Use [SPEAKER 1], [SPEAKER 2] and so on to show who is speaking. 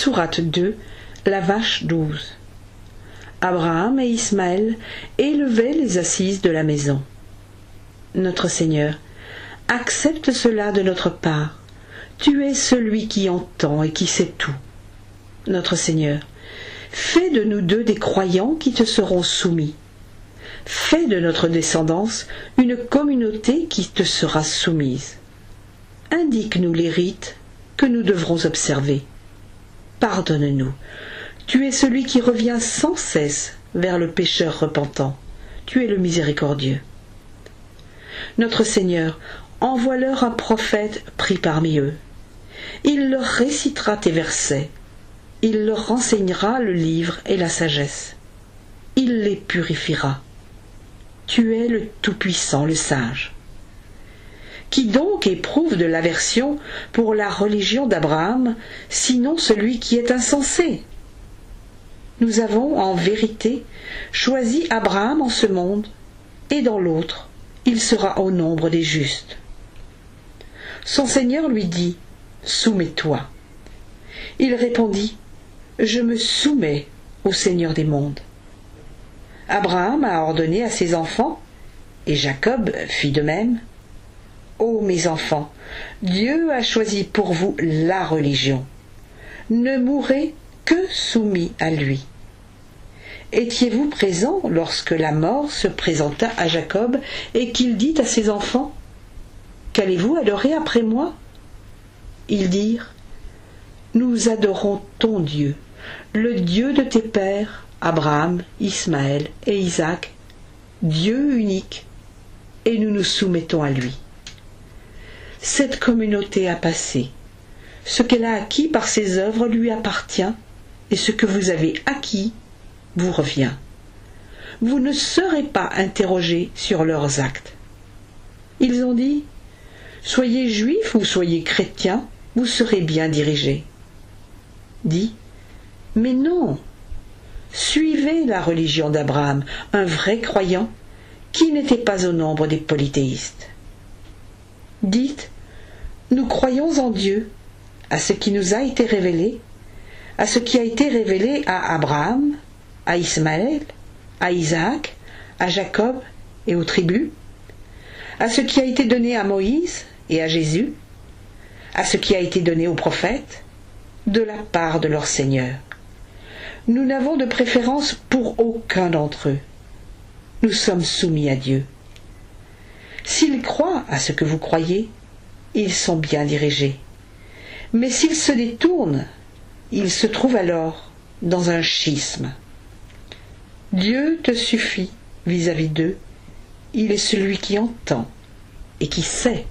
[SPEAKER 1] Sourate 2, la vache 12. Abraham et Ismaël élevaient les assises de la maison. Notre Seigneur, accepte cela de notre part. Tu es celui qui entend et qui sait tout. Notre Seigneur, fais de nous deux des croyants qui te seront soumis. Fais de notre descendance une communauté qui te sera soumise. Indique-nous les rites que nous devrons observer. Pardonne-nous. Tu es celui qui revient sans cesse vers le pécheur repentant. Tu es le miséricordieux. Notre Seigneur, envoie-leur un prophète pris parmi eux. Il leur récitera tes versets. Il leur renseignera le livre et la sagesse. Il les purifiera. Tu es le Tout-Puissant, le Sage. Qui donc éprouve de l'aversion pour la religion d'Abraham, sinon celui qui est insensé? Nous avons, en vérité, choisi Abraham en ce monde, et dans l'autre, il sera au nombre des justes. Son Seigneur lui dit, « Soumets-toi. » Il répondit, « Je me soumets au Seigneur des mondes. » Abraham a ordonné à ses enfants, et Jacob fit de même, « Ô mes enfants, Dieu a choisi pour vous la religion. Ne mourrez que soumis à lui. » Étiez-vous présents lorsque la mort se présenta à Jacob et qu'il dit à ses enfants, « Qu'allez-vous adorer après moi ?» Ils dirent, « Nous adorons ton Dieu, le Dieu de tes pères, Abraham, Ismaël et Isaac, Dieu unique, et nous nous soumettons à lui. » Cette communauté a passé. Ce qu'elle a acquis par ses œuvres lui appartient, et ce que vous avez acquis vous revient. Vous ne serez pas interrogés sur leurs actes. Ils ont dit, « Soyez juifs ou soyez chrétiens, vous serez bien dirigés. » Dit, « Mais non, suivez la religion d'Abraham, un vrai croyant, qui n'était pas au nombre des polythéistes. » Dites, nous croyons en Dieu, à ce qui nous a été révélé, à ce qui a été révélé à Abraham, à Ismaël, à Isaac, à Jacob et aux tribus, à ce qui a été donné à Moïse et à Jésus, à ce qui a été donné aux prophètes, de la part de leur Seigneur. Nous n'avons de préférence pour aucun d'entre eux. Nous sommes soumis à Dieu. S'ils croient à ce que vous croyez, ils sont bien dirigés. Mais s'ils se détournent, ils se trouvent alors dans un schisme. Dieu te suffit vis-à-vis d'eux. Il est celui qui entend et qui sait.